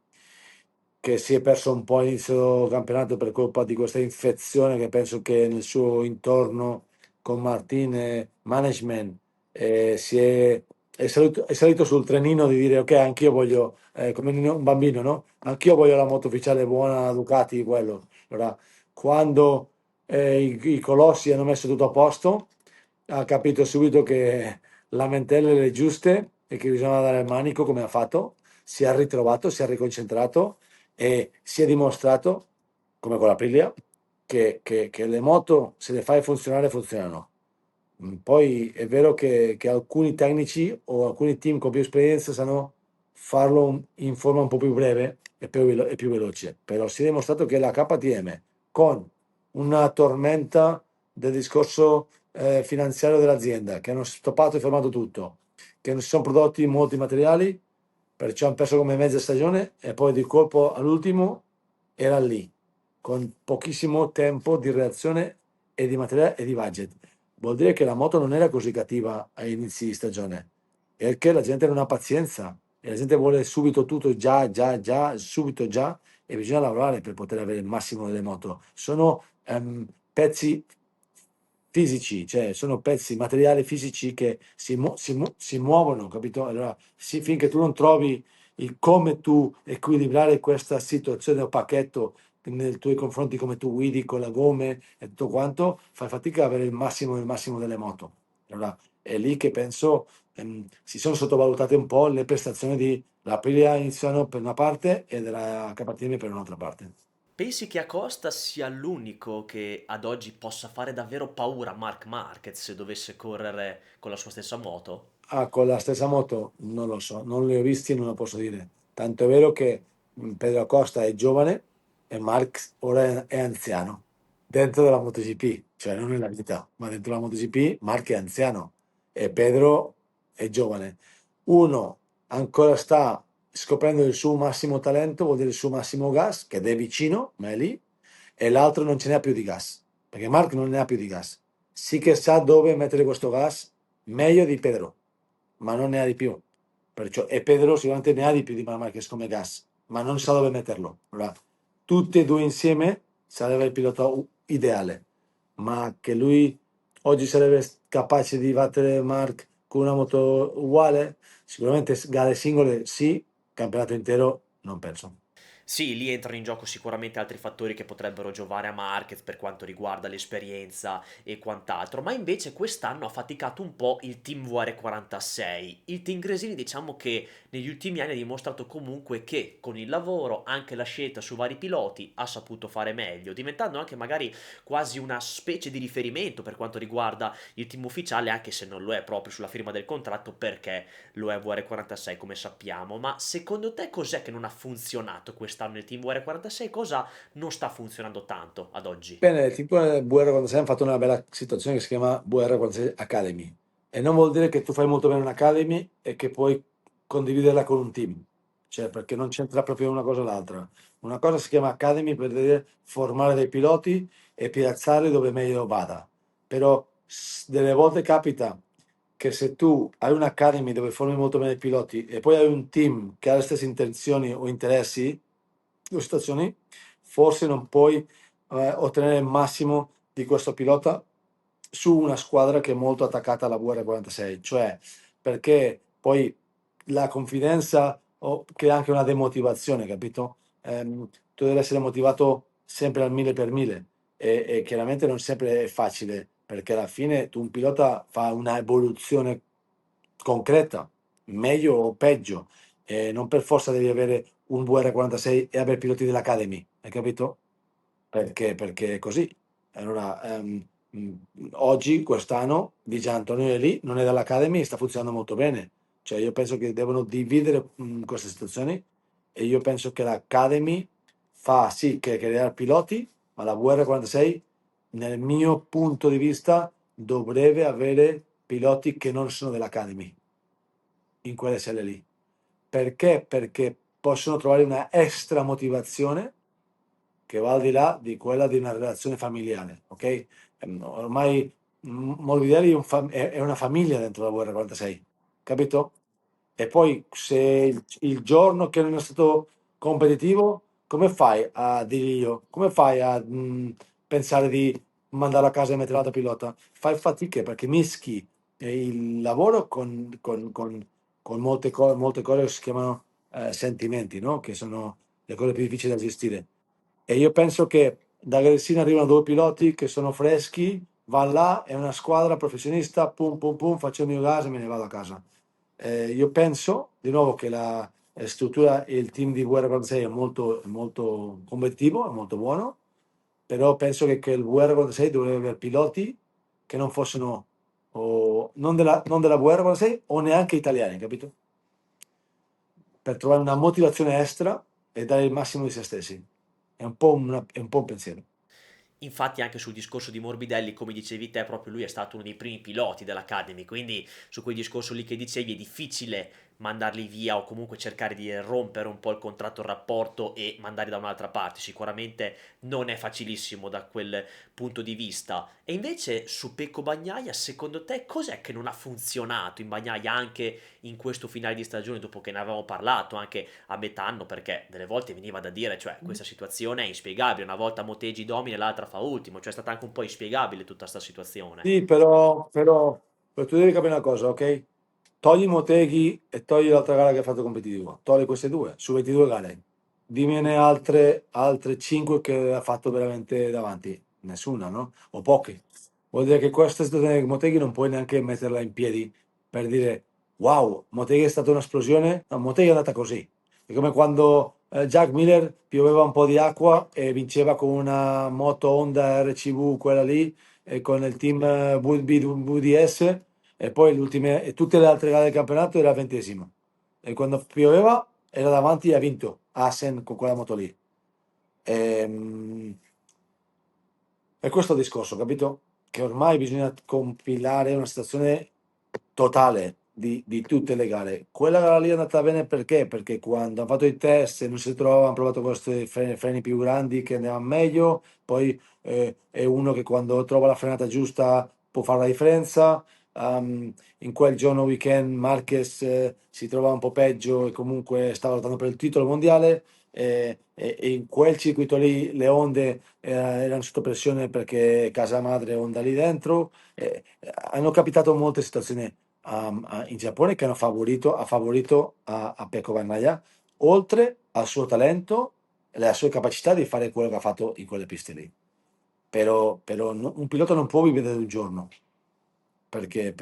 che si è perso un po' all'inizio campionato per colpa di questa infezione che penso che nel suo intorno con Martin e management è salito sul trenino di dire ok, anch'io voglio, come un bambino, no? Anch'io voglio la moto ufficiale buona Ducati, quello. Allora, quando i colossi hanno messo tutto a posto, ha capito subito che lamentele le giuste e che bisogna dare il manico come ha fatto, si è ritrovato, si è riconcentrato e si è dimostrato, come con l'Aprilia, che le moto, se le fai funzionare, funzionano. Poi è vero che alcuni tecnici o alcuni team con più esperienza sanno farlo in forma un po' più breve e più veloce, però si è dimostrato che la KTM con una tormenta del discorso finanziario dell'azienda, che hanno stoppato e fermato tutto, che non si sono prodotti molti materiali, perciò hanno perso come mezza stagione e poi di colpo all'ultimo era lì, con pochissimo tempo di reazione e di materiale e di budget. Vuol dire che la moto non era così cattiva a inizi di stagione, perché la gente non ha pazienza e la gente vuole subito tutto già, già, già, subito già, e bisogna lavorare per poter avere il massimo delle moto. Sono pezzi fisici, cioè sono pezzi, materiali fisici che si muovono, capito? Allora, finché tu non trovi il come tu equilibrare questa situazione o pacchetto nei tuoi confronti, come tu guidi con la gomme e tutto quanto, fai fatica ad avere il massimo delle moto. Allora, è lì che penso si sono sottovalutate un po' le prestazioni di la Aprilia iniziano per una parte e della KTM per un'altra parte. Pensi che Acosta sia l'unico che ad oggi possa fare davvero paura a Marc Marquez se dovesse correre con la sua stessa moto? Ah, con la stessa moto non lo so, non li ho visti, non lo posso dire. Tanto è vero che Pedro Acosta è giovane e Marx ora è anziano. Dentro della MotoGP, cioè non nella vita, ma dentro la MotoGP Marc è anziano e Pedro è giovane. Uno ancora sta scoprendo il suo massimo talento, vuol dire il suo massimo gas, che è vicino, ma è lì, e l'altro non ce n'ha più di gas, perché Marc non ne ha più di gas. Sì che sa dove mettere questo gas meglio di Pedro, ma non ne ha di più. Perciò, e Pedro sicuramente ne ha di più di Marc Marquez come gas, ma non sa dove metterlo. Allora, tutti e due insieme sarebbe il pilota ideale, ma che lui oggi sarebbe capace di battere Marc con una moto uguale? Sicuramente gare singole sì, campionato intero non penso. Sì, lì entrano in gioco sicuramente altri fattori che potrebbero giovare a Marquez per quanto riguarda l'esperienza e quant'altro, ma invece quest'anno ha faticato un po' il team VR46. Il team Gresini diciamo che negli ultimi anni ha dimostrato comunque che con il lavoro, anche la scelta su vari piloti, ha saputo fare meglio, diventando anche magari quasi una specie di riferimento per quanto riguarda il team ufficiale, anche se non lo è proprio sulla firma del contratto perché lo è VR46 come sappiamo, ma secondo te cos'è che non ha funzionato quest'anno nel team VR46? Cosa non sta funzionando tanto ad oggi? Bene, il team VR46 hanno fatto una bella situazione che si chiama VR46 Academy e non vuol dire che tu fai molto bene un'Academy e che puoi condividerla con un team, cioè perché non c'entra proprio una cosa o l'altra. Una cosa si chiama Academy per dire formare dei piloti e piazzarli dove meglio vada, però delle volte capita che se tu hai un'Academy dove formi molto bene i piloti e poi hai un team che ha le stesse intenzioni o interessi o situazioni, forse non puoi ottenere il massimo di questo pilota su una squadra che è molto attaccata alla VR46, cioè perché poi la confidenza crea anche una demotivazione, capito? Tu devi essere motivato sempre al mille per mille e chiaramente non sempre è facile perché alla fine tu un pilota fa una evoluzione concreta, meglio o peggio, e non per forza devi avere un VR46 e avere piloti dell'Academy, hai capito? Perché è così. Allora, mh, oggi, quest'anno, Di Gianantonio è lì, non è dall'Academy e sta funzionando molto bene. Cioè, io penso che devono dividere queste situazioni e io penso che l'Academy fa sì che creare piloti, ma la VR46, nel mio punto di vista, dovrebbe avere piloti che non sono dell'Academy in quelle selle lì. Perché? Perché possono trovare una extra motivazione che va al di là di quella di una relazione familiare, ok? Ormai Morbidelli è una famiglia dentro la VR46, capito? E poi se il giorno che non è stato competitivo, come fai a dirglielo? Come fai a pensare di mandarlo a casa e mettere l'altra pilota? Fai fatiche perché mischi il lavoro con molte cose che si chiamano sentimenti, no? Che sono le cose più difficili da gestire. E io penso che da Gressina arrivano due piloti che sono freschi, vanno là, è una squadra professionista, pum pum pum, faccio il mio gas e me ne vado a casa. Io penso di nuovo che la struttura e il team di Guerra 46 è molto competitivo, è molto buono, però penso che il Guerra 46 dovrebbe avere piloti che non fossero non della Guerra 46 o neanche italiani, capito? Per trovare una motivazione extra e dare il massimo di se stessi. È un po' un pensiero. Infatti anche sul discorso di Morbidelli, come dicevi te, proprio lui è stato uno dei primi piloti dell'Academy, quindi su quel discorso lì che dicevi è difficile mandarli via o comunque cercare di rompere un po' il contratto, il rapporto e mandarli da un'altra parte. Sicuramente non è facilissimo da quel punto di vista. E invece su Pecco Bagnaia, secondo te cos'è che non ha funzionato in Bagnaia anche in questo finale di stagione, dopo che ne avevamo parlato anche a metà anno? Perché delle volte veniva da dire, cioè questa situazione è inspiegabile, una volta Motegi domina e l'altra fa ultimo, cioè è stata anche un po' inspiegabile tutta questa situazione. Sì, però tu devi capire una cosa, ok? Togli Moteghi e togli l'altra gara che ha fatto competitivo. Togli queste due, su 22 gare. Dimmene altre 5 che ha fatto veramente davanti. Nessuna, no? O poche. Vuol dire che questa situazione di Moteghi non puoi neanche metterla in piedi per dire wow, Moteghi è stata un'esplosione. No, Moteghi è andata così. È come quando Jack Miller pioveva un po' di acqua e vinceva con una moto Honda RCV, quella lì, e con il team VDS, e poi e tutte le altre gare del campionato era 20esimo. E quando pioveva era davanti e ha vinto Assen con quella moto lì. Ehm, è questo il discorso, capito? Che ormai bisogna compilare una situazione totale di tutte le gare. Quella gara lì è andata bene perché? Perché quando hanno fatto i test e non si trovava, hanno provato questi freni più grandi che andavano meglio, poi è uno che quando trova la frenata giusta può fare la differenza. In quel giorno weekend Marquez si trovava un po' peggio e comunque stava lottando per il titolo mondiale. E in quel circuito lì le onde erano sotto pressione perché casa madre è onda lì dentro. Hanno capitato molte situazioni in Giappone che ha favorito a Pecco Bagnaia, oltre al suo talento e alla sua capacità di fare quello che ha fatto in quelle piste lì. Però un pilota non può vivere di un giorno, perché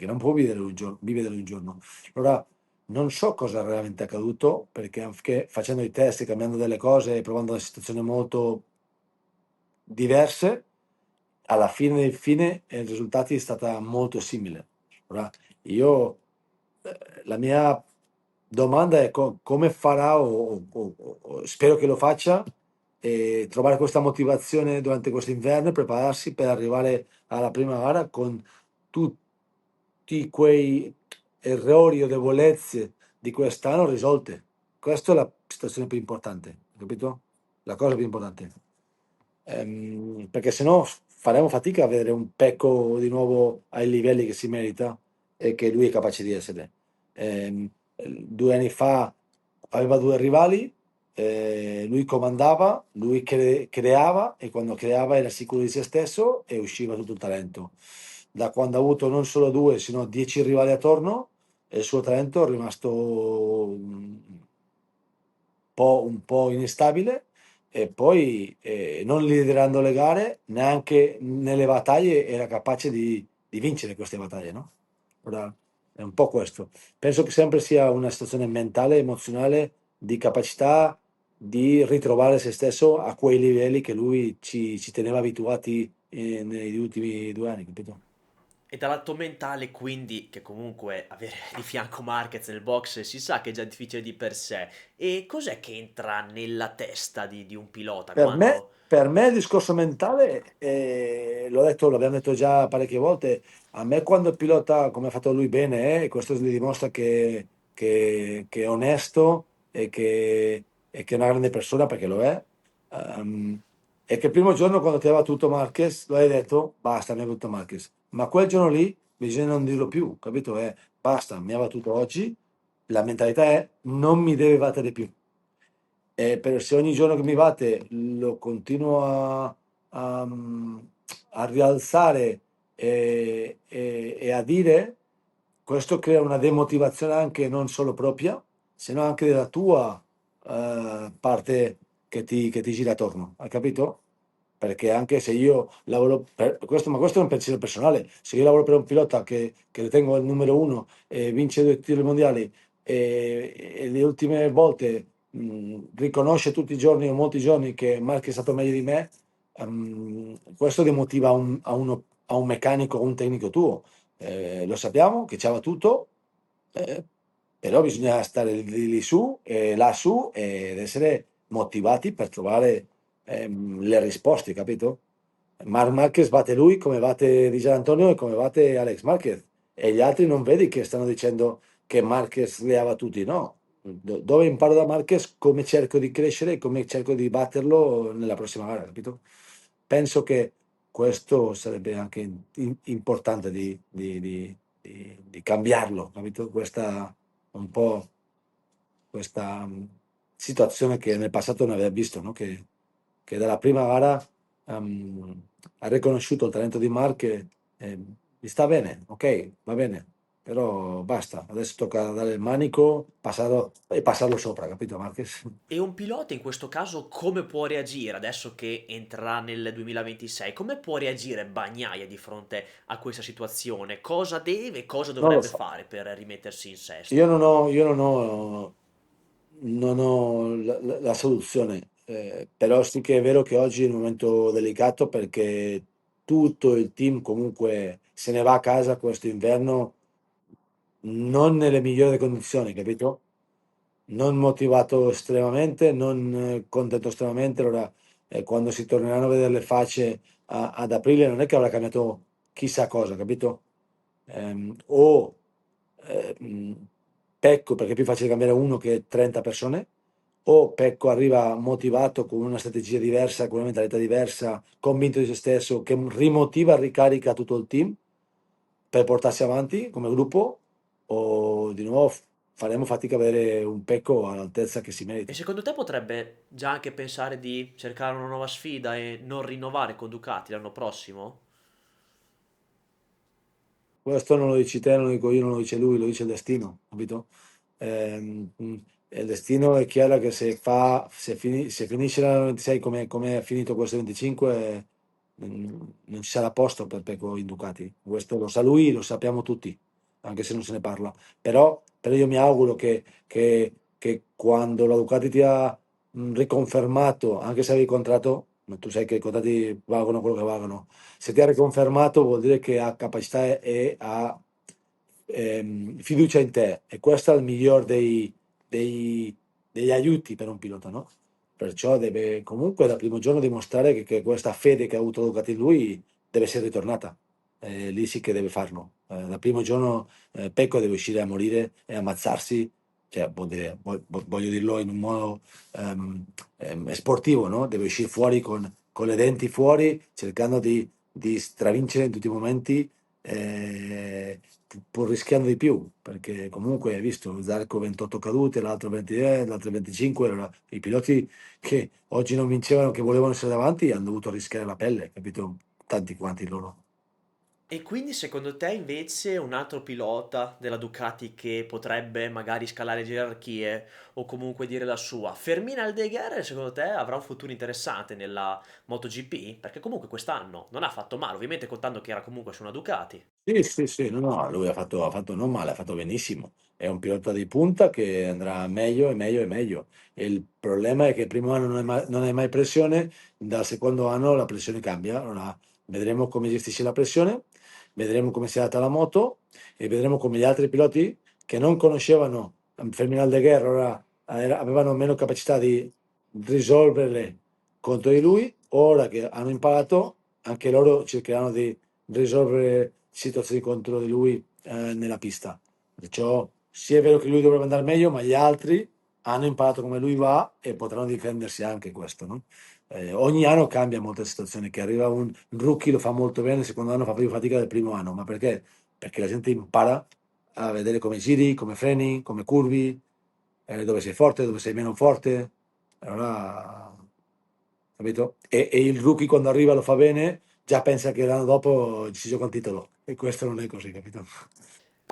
non può vivere di un giorno. Allora, non so cosa è realmente accaduto, perché anche facendo i test, cambiando delle cose e provando una situazione molto diverse, alla fine del fine il risultato è stata molto simile. Ora, io, la mia domanda è come farà, o spero che lo faccia, e trovare questa motivazione durante questo inverno e prepararsi per arrivare alla prima gara con tutti quei errori o debolezze di quest'anno risolte. Questa è la situazione più importante, capito? La cosa più importante. Perché sennò faremo fatica a vedere un Pecco di nuovo ai livelli che si merita e che lui è capace di essere. 2 anni fa aveva due rivali, lui comandava, lui creava e quando creava era sicuro di se stesso e usciva tutto il talento. Da quando ha avuto non solo due, sino 10 rivali attorno, il suo talento è rimasto un po' instabile e poi non liderando le gare, neanche nelle battaglie era capace di vincere queste battaglie, no? Ora è un po' questo. Penso che sempre sia una situazione mentale, emozionale, di capacità di ritrovare se stesso a quei livelli che lui ci teneva abituati negli ultimi 2 anni, capito? E dall'atto mentale, quindi, che comunque avere di fianco Marquez nel box si sa che è già difficile di per sé. E cos'è che entra nella testa di un pilota Per me, quando... per me il discorso mentale, l'ho detto, l'abbiamo detto già parecchie volte, a me quando il pilota, come ha fatto lui bene, e questo gli dimostra che è onesto e che è una grande persona, perché lo ehm, è che il primo giorno quando ti aveva tutto Marquez, lo hai detto, basta, mi ha tutto Marquez. Ma quel giorno lì bisogna non dirlo più, capito? Basta, mi ha battuto oggi, la mentalità è non mi deve battere più. Se ogni giorno che mi batte lo continuo a, a rialzare e a dire, questo crea una demotivazione anche non solo propria, sino anche della tua parte che ti gira attorno, hai capito? Perché anche se io lavoro per questo, ma questo è un pensiero personale, se io lavoro per un pilota che ritengo il numero uno e vince 2 titoli mondiali e le ultime volte riconosce tutti i giorni o molti giorni che Mark è stato meglio di me, questo demotiva a un meccanico o un tecnico tuo. Lo sappiamo che c'era tutto, eh, però bisogna stare lì su e lassù ed essere motivati per trovare le risposte, capito? Marc Marquez batte lui come batte Di Gianantonio e come batte Alex Marquez. E gli altri non vedi che stanno dicendo che Marquez li ha battuti, no. Dove imparo da Marquez come cerco di crescere e come cerco di batterlo nella prossima gara, capito? Penso che questo sarebbe anche importante di cambiarlo, capito? Questa un po' questa situazione che nel passato non aveva visto, no? Che dalla prima gara ha riconosciuto il talento di Mark e gli sta bene, ok, va bene, però basta, adesso tocca dare il manico e passarlo sopra, capito Marquez? E un pilota in questo caso come può reagire adesso che entrerà nel 2026? Come può reagire Bagnaia di fronte a questa situazione? Cosa Non lo dovrebbe so. fare per rimettersi in Io sesto? non ho, io non ho la soluzione, però sì che è vero che oggi è un momento delicato perché tutto il team comunque se ne va a casa questo inverno non nelle migliori condizioni, capito? Non motivato estremamente, non contento estremamente. Allora, quando si torneranno a vedere le facce ad aprile, non è che avrà cambiato chissà cosa, capito? O Pecco, perché è più facile cambiare uno che 30 persone, o Pecco arriva motivato con una strategia diversa, con una mentalità diversa, convinto di se stesso, che rimotiva, ricarica tutto il team per portarsi avanti come gruppo, o di nuovo faremo fatica a avere un Pecco all'altezza che si E merita. secondo te potrebbe già anche pensare di cercare una nuova sfida e non rinnovare con Ducati l'anno prossimo? Questo non lo dici te, non lo dico io, non lo dice lui, lo dice il destino, capito? Ehm, mh, e il destino è chiaro che se finisce la 26 come è finito questo 25, non ci sarà posto per Pecco in Ducati. Questo lo sa lui, lo sappiamo tutti, anche se non se ne parla. Però io mi auguro che quando la Ducati ti ha riconfermato, anche se avevi contratto, ma tu sai che i contratti valgono quello che valgono, se ti ha riconfermato vuol dire che ha capacità e ha fiducia in te e questo è il miglior dei- degli aiuti per un pilota, no? Perciò deve comunque dal primo giorno dimostrare che questa fede che ha avuto Ducati in lui deve essere ritornata. Lì sì che deve farlo. Dal primo giorno Pecco deve uscire a morire e ammazzarsi, cioè, voglio dirlo in un modo sportivo, no? Deve uscire fuori con le denti fuori, cercando di stravincere in tutti i momenti, pur rischiando di più, perché comunque hai visto Zarco 28 cadute, l'altro 20, l'altro 25, allora, i piloti che oggi non vincevano, che volevano essere davanti, hanno dovuto rischiare la pelle, capito? Tanti quanti loro. E quindi secondo te invece un altro pilota della Ducati che potrebbe magari scalare gerarchie o comunque dire la sua, Fermin Aldeguer secondo te avrà un futuro interessante nella MotoGP? Perché comunque quest'anno non ha fatto male, ovviamente contando che era comunque su una Ducati. Sì, sì, sì, no, no, lui ha fatto non male, ha fatto benissimo. È un pilota di punta che andrà meglio e meglio e meglio. E il problema è che il primo anno non hai mai pressione, dal secondo anno la pressione cambia. Allora, vedremo come gestisce la pressione, vedremo come si adatta la moto e vedremo come gli altri piloti che non conoscevano Fermin de Guerra, ora avevano meno capacità di risolverle contro di lui, ora che hanno imparato, anche loro cercheranno di risolvere situazioni contro di lui nella pista. Perciò sì è vero che lui dovrebbe andare meglio, ma gli altri hanno imparato come lui va e potranno difendersi anche questo, no? Ogni anno cambia molte situazioni, che arriva un rookie lo fa molto bene, il secondo anno fa più fatica del primo anno, ma perché? Perché la gente impara a vedere come giri, come freni, come curvi, dove sei forte, dove sei meno forte. Allora, capito? E il rookie quando arriva lo fa bene, già pensa che l'anno dopo ci si gioca il titolo. E questo non è così, capito?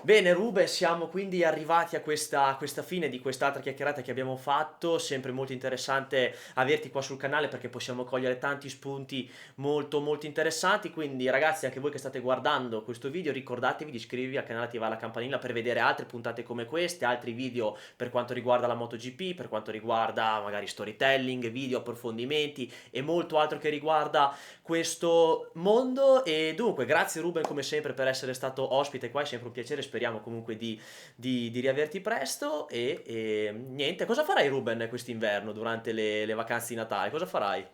Bene, Ruben, siamo quindi arrivati a questa fine di quest'altra chiacchierata che abbiamo fatto. Sempre molto interessante averti qua sul canale perché possiamo cogliere tanti spunti molto molto interessanti. Quindi, ragazzi, anche voi che state guardando questo video, ricordatevi di iscrivervi al canale, attivare la campanella per vedere altre puntate come queste, altri video per quanto riguarda la MotoGP, per quanto riguarda magari storytelling, video, approfondimenti e molto altro che riguarda questo mondo. E dunque, grazie Ruben come sempre per essere stato ospite qua, è sempre un piacere, speriamo comunque di riaverti presto. E niente, cosa farai Ruben quest'inverno durante le vacanze di Natale? Cosa farai?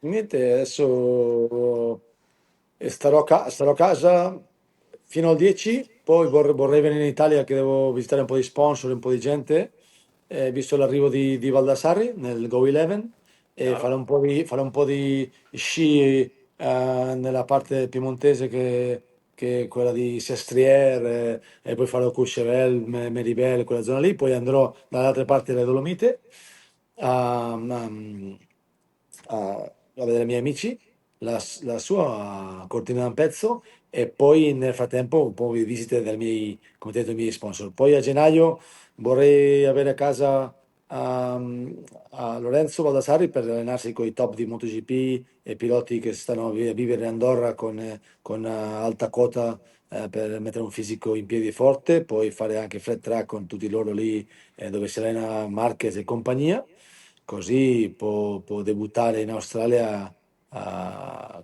Niente, adesso starò a casa fino al 10, poi vorrei venire in Italia che devo visitare un po' di sponsor, un po' di gente, visto l'arrivo di Valdassarri nel Go 11 e Chiaro? fare un po' di sci nella parte piemontese che è quella di Sestriere e poi farò Courchevel, Meribel, quella zona lì, poi andrò dall'altra parte delle Dolomite a, a vedere i miei amici, la sua Cortina d'Ampezzo e poi nel frattempo un po' di visite come detto, dei miei sponsor. Poi a gennaio vorrei avere a casa a, a Lorenzo Baldassarri per allenarsi con i top di MotoGP e piloti che stanno a vivere a Andorra con alta quota per mettere un fisico in piedi forte, poi fare anche flat track con tutti loro lì dove si allena Marquez e compagnia, così può debuttare in Australia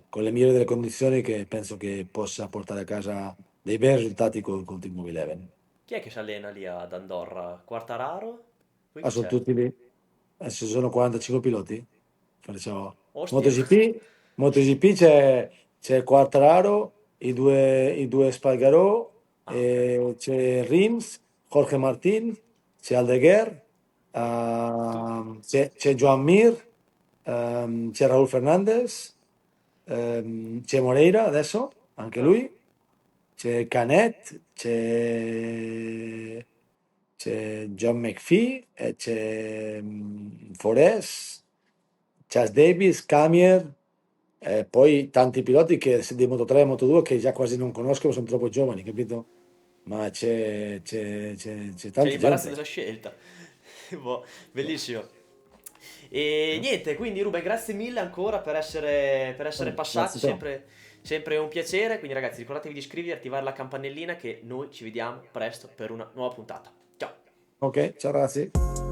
con le migliori delle condizioni che penso che possa portare a casa dei bei risultati con Team Mobile 11. Chi è che si allena lì ad Andorra? Quartararo? Poi Ah, chi sono c'è? tutti lì. Adesso ci sono 45 piloti. Facciamo Ostia. MotoGP, MotoGP c'è Quartararo, i due Spargarò, Ah, ok. c'è Rins, Jorge Martin, c'è Aldeguer, Tutti. c'è Joan Mir, c'è Raúl Fernandez, c'è Moreira adesso, anche Ah. lui, c'è Canet, c'è John McPhee, e c'è Forest, Charles Davis, Camier, poi tanti piloti di Moto3 e Moto2 che già quasi non conosco, sono troppo giovani, capito? Ma c'è C'è tanta l'imbarazzo gente. della scelta. Boh, bellissimo. E niente, quindi Ruben, grazie mille ancora per essere passati, Grazie a te. sempre un piacere. Quindi ragazzi, ricordatevi di iscrivervi e attivare la campanellina che noi ci vediamo presto per una nuova puntata. Ciao! Ok, ciao ragazzi.